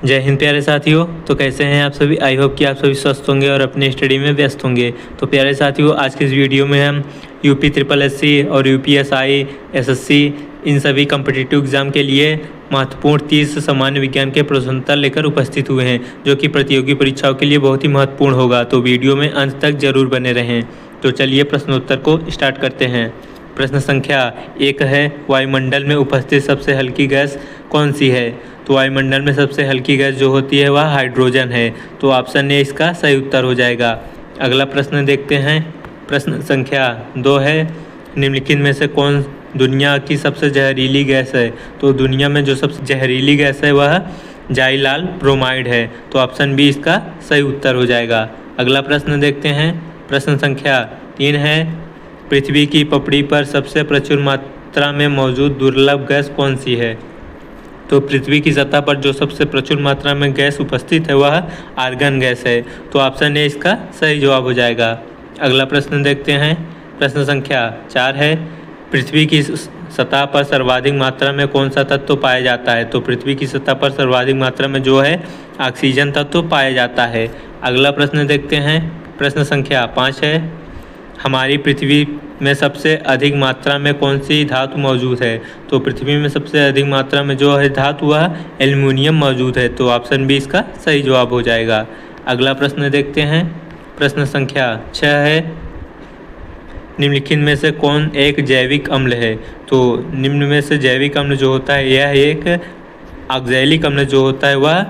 जय हिंद प्यारे साथियों। तो कैसे हैं आप सभी। आई होप कि आप सभी स्वस्थ होंगे और अपने स्टडी में व्यस्त होंगे। तो प्यारे साथियों, आज की इस वीडियो में हम यूपी ट्रिपल एससी और यूपीएसआई एसएससी इन सभी कॉम्पिटिटिव एग्ज़ाम के लिए महत्वपूर्ण 30 सामान्य विज्ञान के प्रश्नोत्तर लेकर उपस्थित हुए हैं, जो कि प्रतियोगी परीक्षाओं के लिए बहुत ही महत्वपूर्ण होगा। तो वीडियो में अंत तक जरूर बने रहें। तो चलिए प्रश्नोत्तर को स्टार्ट करते हैं। प्रश्न संख्या 1 है, वायुमंडल में उपस्थित सबसे हल्की गैस कौन सी है। तो वायुमंडल में सबसे हल्की गैस जो होती है वह हाइड्रोजन है। तो ऑप्शन ए इसका सही उत्तर हो जाएगा। अगला प्रश्न देखते हैं। प्रश्न संख्या 2 है, निम्नलिखित में से कौन दुनिया की सबसे जहरीली गैस है। तो दुनिया में जो सबसे जहरीली गैस है वह जाइलाल ब्रोमाइड है। तो ऑप्शन बी इसका सही उत्तर हो जाएगा। अगला प्रश्न देखते हैं। प्रश्न संख्या 3 है, पृथ्वी की पपड़ी पर सबसे प्रचुर मात्रा में मौजूद दुर्लभ गैस कौन सी है। तो पृथ्वी की सतह पर जो सबसे प्रचुर मात्रा में गैस उपस्थित है वह आर्गन गैस है। तो ऑप्शन ए इसका सही जवाब हो जाएगा। अगला प्रश्न देखते हैं। प्रश्न संख्या 4 है, पृथ्वी की सतह पर सर्वाधिक मात्रा में कौन सा तत्व पाया जाता है। तो पृथ्वी की सतह पर सर्वाधिक मात्रा में जो है ऑक्सीजन तत्व पाया जाता है। अगला प्रश्न देखते हैं। प्रश्न संख्या 5 है, हमारी पृथ्वी में सबसे अधिक मात्रा में कौन सी धातु मौजूद है। तो पृथ्वी में सबसे अधिक मात्रा में जो है धातु वह एल्युमिनियम मौजूद है। तो ऑप्शन बी इसका सही जवाब हो जाएगा। अगला प्रश्न देखते हैं। प्रश्न संख्या 6 है, निम्नलिखित में से कौन एक जैविक अम्ल है। तो निम्न में से जैविक अम्ल जो होता है यह एक ऑक्सैलिक अम्ल जो होता है वह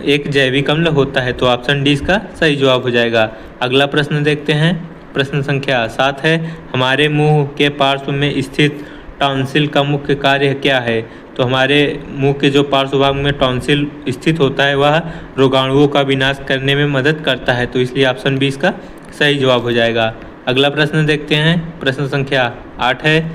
एक जैविक अम्ल होता है। तो ऑप्शन डी इसका सही जवाब हो जाएगा। अगला प्रश्न देखते हैं। प्रश्न संख्या 7 है, हमारे मुंह के पार्श्व में स्थित टॉन्सिल का मुख्य कार्य क्या है। तो हमारे मुंह के जो पार्श्व भाग में टॉन्सिल स्थित होता है वह रोगाणुओं का विनाश करने में मदद करता है। तो इसलिए ऑप्शन बी इसका सही जवाब हो जाएगा। अगला प्रश्न देखते हैं। प्रश्न संख्या 8 है,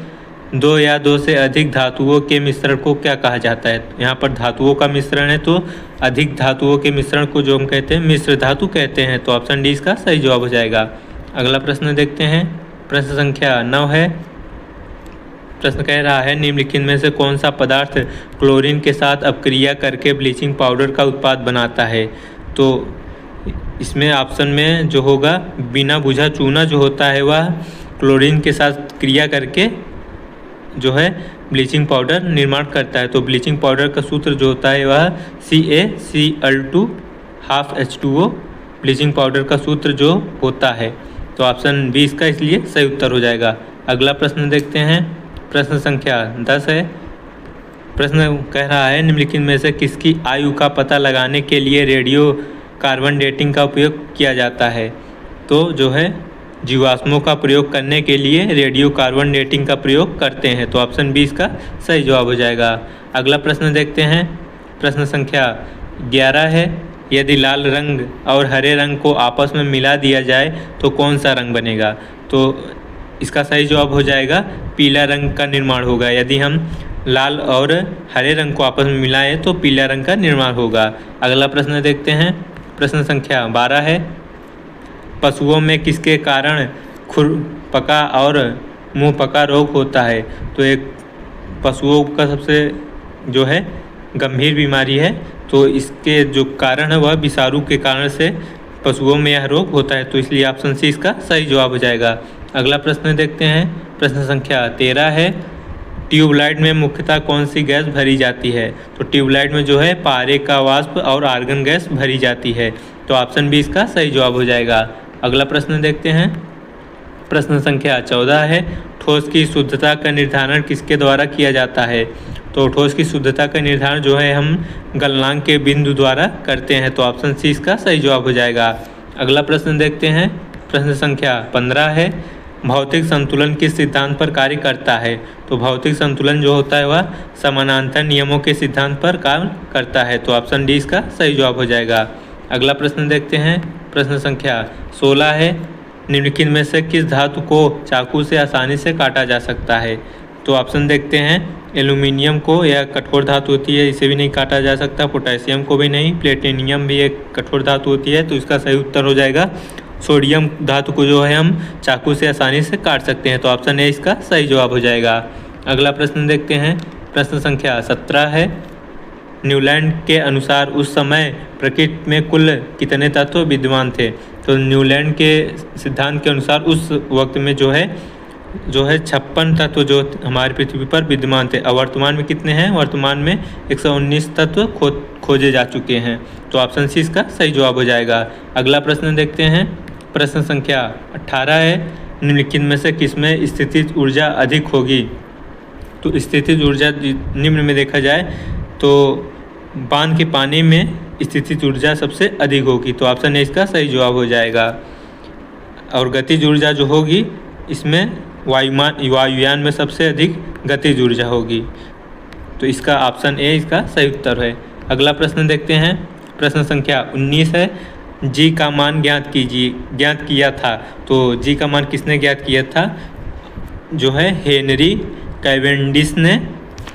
2 या 2 से अधिक धातुओं के मिश्रण को क्या कहा जाता है। यहाँ पर धातुओं का मिश्रण है, तो अधिक धातुओं के मिश्रण को जो हम कहते हैं मिश्र धातु कहते हैं। तो ऑप्शन डी इसका सही जवाब हो जाएगा। अगला प्रश्न देखते हैं। प्रश्न संख्या 9 है, प्रश्न कह रहा है, निम्नलिखित में से कौन सा पदार्थ क्लोरीन के साथ अपक्रिया करके ब्लीचिंग पाउडर का उत्पाद बनाता है। तो इसमें ऑप्शन में जो होगा बिना बुझा चूना जो होता है वह क्लोरीन के साथ क्रिया करके जो है ब्लीचिंग पाउडर निर्माण करता है। तो ब्लीचिंग पाउडर का सूत्र जो होता है वह CaCl2 12H2O ब्लीचिंग पाउडर का सूत्र जो होता है। तो ऑप्शन बी इसका इसलिए सही उत्तर हो जाएगा। अगला प्रश्न देखते हैं। प्रश्न संख्या 10 है, प्रश्न कह रहा है, निम्नलिखित में से किसकी आयु का पता लगाने के लिए रेडियो कार्बन डेटिंग का उपयोग किया जाता है। तो जो है जीवाश्मों का प्रयोग करने के लिए रेडियो कार्बन डेटिंग का प्रयोग करते हैं। तो ऑप्शन बी इसका सही जवाब हो जाएगा। अगला प्रश्न देखते हैं। प्रश्न संख्या 11 है, यदि लाल रंग और हरे रंग को आपस में मिला दिया जाए तो कौन सा रंग बनेगा। तो इसका सही जवाब हो जाएगा पीला रंग का निर्माण होगा। यदि हम लाल और हरे रंग को आपस में मिलाएं तो पीला रंग का निर्माण होगा। अगला प्रश्न देखते हैं। प्रश्न संख्या 12 है, पशुओं में किसके कारण खुरपका और मुंहपका रोग होता है। तो एक पशुओं का सबसे जो है गंभीर बीमारी है। तो इसके जो कारण है वह विषाणु के कारण से पशुओं में यह रोग होता है। तो इसलिए ऑप्शन सी इसका सही जवाब हो जाएगा। अगला प्रश्न देखते हैं। प्रश्न संख्या 13 है, ट्यूबलाइट में मुख्यतः कौन सी गैस भरी जाती है। तो ट्यूबलाइट में जो है पारे का वाष्प और आर्गन गैस भरी जाती है। तो ऑप्शन बी इसका सही जवाब हो जाएगा। अगला प्रश्न देखते हैं। प्रश्न संख्या 14 है, ठोस की शुद्धता का निर्धारण किसके द्वारा किया जाता है। तो ठोस की शुद्धता का निर्धारण जो है हम गलनांक के बिंदु द्वारा करते हैं। तो ऑप्शन सी इसका सही जवाब हो जाएगा। अगला प्रश्न देखते हैं। प्रश्न संख्या 15 है, भौतिक संतुलन किस सिद्धांत पर कार्य करता है। तो भौतिक संतुलन जो होता है वह समानांतर नियमों के सिद्धांत पर कार्य करता है। तो ऑप्शन डी इसका सही जवाब हो जाएगा। अगला प्रश्न देखते हैं। प्रश्न संख्या 16 है, निम्नलिखित में से किस धातु को चाकू से आसानी से काटा जा सकता है। तो ऑप्शन देखते हैं, एल्यूमिनियम को, यह कठोर धातु होती है, इसे भी नहीं काटा जा सकता। पोटेशियम को भी नहीं। प्लेटिनियम भी एक कठोर धातु होती है। तो इसका सही उत्तर हो जाएगा सोडियम धातु को जो है हम चाकू से आसानी से काट सकते हैं। तो ऑप्शन ए इसका सही जवाब हो जाएगा। अगला प्रश्न देखते हैं। प्रश्न संख्या 17 है, न्यूलैंड के अनुसार उस समय प्रकृति में कुल कितने तत्व विद्यमान थे। तो न्यूलैंड के सिद्धांत के अनुसार उस वक्त में जो है 56 तत्व जो हमारी पृथ्वी पर विद्यमान थे। अब वर्तमान में कितने हैं? वर्तमान में 119 तत्व खोजे जा चुके हैं। तो ऑप्शन सी इसका सही जवाब हो जाएगा। अगला प्रश्न देखते हैं। प्रश्न संख्या 18 है, निम्नलिखित में से किसमें स्थितिज ऊर्जा अधिक होगी? तो स्थितिज ऊर्जा निम्न में देखा जाए तो बांध के पानी में स्थितिज ऊर्जा सबसे अधिक होगी। तो ऑप्शन ए इसका सही जवाब हो जाएगा। और गतिज ऊर्जा जो होगी इसमें वायुयान में सबसे अधिक गतिज ऊर्जा होगी। तो इसका ऑप्शन ए इसका सही उत्तर है। अगला प्रश्न देखते हैं। प्रश्न संख्या 19 है, जी का मान ज्ञात किया था। तो जी का मान किसने ज्ञात किया था? जो है हेनरी कैवेंडिश ने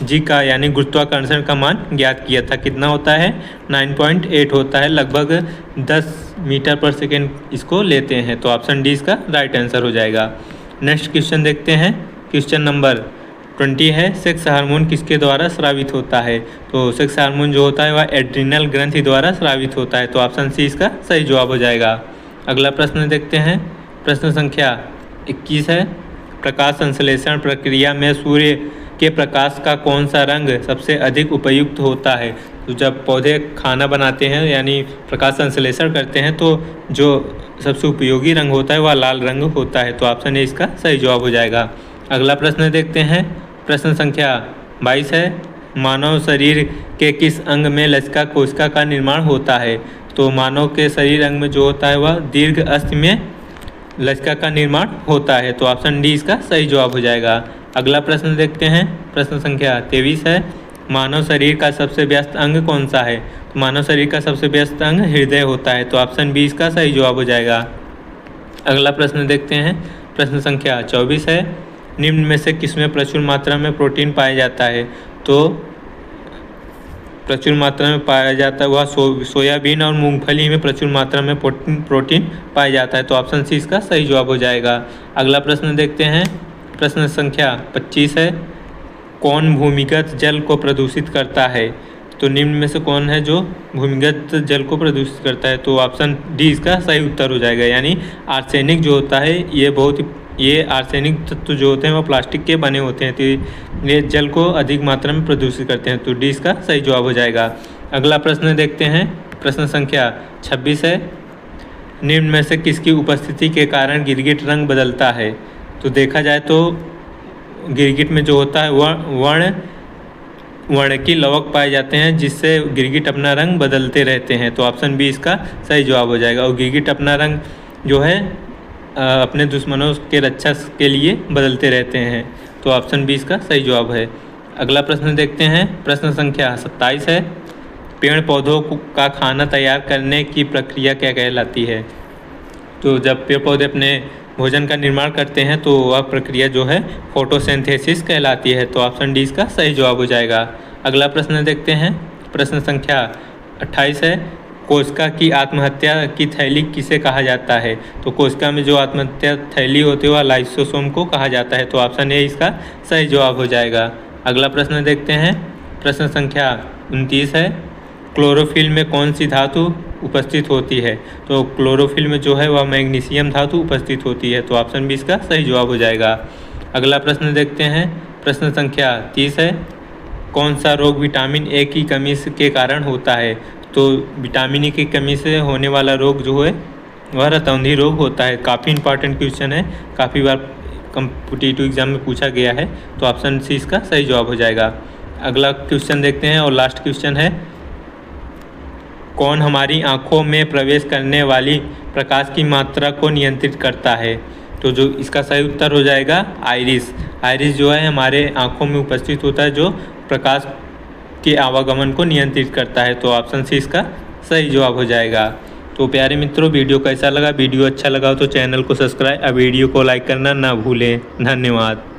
जी का यानी गुरुत्वाकर्षण का मान ज्ञात किया था। कितना होता है? 9.8 होता है, लगभग 10 मीटर पर सेकेंड इसको लेते हैं। तो ऑप्शन डी इसका राइट आंसर हो जाएगा। नेक्स्ट क्वेश्चन देखते हैं। क्वेश्चन नंबर 20 है, सेक्स हार्मोन किसके द्वारा स्रावित होता है? तो सेक्स हार्मोन जो होता है वह एड्रिनल ग्रंथि द्वारा स्रावित होता है। तो ऑप्शन सी इसका सही जवाब हो जाएगा। अगला प्रश्न देखते हैं। प्रश्न संख्या 21 है, प्रकाश संश्लेषण प्रक्रिया में सूर्य के प्रकाश का कौन सा रंग सबसे अधिक उपयुक्त होता है? तो जब पौधे खाना बनाते हैं यानी प्रकाश संश्लेषण करते हैं तो जो सबसे उपयोगी रंग होता है वह लाल रंग होता है। तो ऑप्शन ए इसका सही जवाब हो जाएगा। अगला प्रश्न देखते हैं। प्रश्न संख्या 22 है, मानव शरीर के किस अंग में लसिका कोशिका का निर्माण होता है? तो मानव के शरीर अंग में जो होता है वह दीर्घ अस्थि में लसिका का निर्माण होता है। तो ऑप्शन डी इसका सही जवाब हो जाएगा। अगला प्रश्न देखते हैं। प्रश्न संख्या 23 है, मानव शरीर का सबसे व्यस्त अंग कौन सा है? तो मानव शरीर का सबसे व्यस्त अंग हृदय होता है। तो ऑप्शन बी इसका सही जवाब हो जाएगा। अगला प्रश्न देखते हैं। प्रश्न संख्या 24 है, निम्न में से किसमें प्रचुर मात्रा में प्रोटीन पाया जाता है? तो प्रचुर मात्रा में पाया जाता है वह सोयाबीन और मूंगफली में प्रचुर मात्रा में प्रोटीन पाया जाता है। तो ऑप्शन सी इसका सही जवाब हो जाएगा। अगला प्रश्न देखते हैं। प्रश्न संख्या 25 है, कौन भूमिगत जल को प्रदूषित करता है? तो निम्न में से कौन है जो भूमिगत जल को प्रदूषित करता है? तो ऑप्शन डी इसका सही उत्तर हो जाएगा। यानी आर्सेनिक जो होता है ये आर्सेनिक तत्व जो होते हैं वो प्लास्टिक के बने होते हैं। तो ये जल को अधिक मात्रा में प्रदूषित करते हैं। तो डी इसका सही जवाब हो जाएगा। अगला प्रश्न देखते हैं। प्रश्न संख्या 26 है, निम्न में से किसकी उपस्थिति के कारण गिरगिट रंग बदलता है? तो देखा जाए तो गिरगिट में जो होता है वर्णकी लवक पाए जाते हैं जिससे गिरगिट अपना रंग बदलते रहते हैं। तो ऑप्शन बी इसका सही जवाब हो जाएगा। और गिरगिट अपना रंग जो है अपने दुश्मनों के रक्षा के लिए बदलते रहते हैं। तो ऑप्शन बी इसका सही जवाब है। अगला प्रश्न देखते हैं। प्रश्न संख्या 27 है, पेड़ पौधों का खाना तैयार करने की प्रक्रिया क्या कहलाती है? तो जब पेड़ पौधे अपने भोजन का निर्माण करते हैं तो वह प्रक्रिया जो है फोटोसिंथेसिस कहलाती है। तो ऑप्शन डी इसका सही जवाब हो जाएगा। अगला प्रश्न देखते हैं। प्रश्न संख्या 28 है, कोशिका की आत्महत्या की थैली किसे कहा जाता है? तो कोशिका में जो आत्महत्या थैली होती है वह लाइसोसोम को कहा जाता है। तो ऑप्शन ए इसका सही जवाब हो जाएगा। अगला प्रश्न देखते हैं। प्रश्न संख्या 29 है, क्लोरोफिल में कौन सी धातु उपस्थित होती है? तो क्लोरोफिल में जो है वह मैग्नीशियम धातु उपस्थित होती है। तो ऑप्शन बी इसका सही जवाब हो जाएगा। अगला प्रश्न देखते हैं। प्रश्न संख्या 30 है, कौन सा रोग विटामिन ए की कमी के कारण होता है? तो विटामिन ए की कमी से होने वाला रोग जो है वह रतौंधी रोग होता है। काफ़ी इंपॉर्टेंट क्वेश्चन है, काफ़ी बार कॉम्पिटिटिव एग्जाम में पूछा गया है। तो ऑप्शन सी इसका सही जवाब हो जाएगा। अगला क्वेश्चन देखते हैं और लास्ट क्वेश्चन है, कौन हमारी आँखों में प्रवेश करने वाली प्रकाश की मात्रा को नियंत्रित करता है? तो जो इसका सही उत्तर हो जाएगा आइरिस। आइरिस जो है हमारे आँखों में उपस्थित होता है जो प्रकाश के आवागमन को नियंत्रित करता है। तो ऑप्शन सी इसका सही जवाब हो जाएगा। तो प्यारे मित्रों, वीडियो कैसा लगा? वीडियो अच्छा लगा तो चैनल को सब्सक्राइब और वीडियो को लाइक करना ना भूलें। धन्यवाद।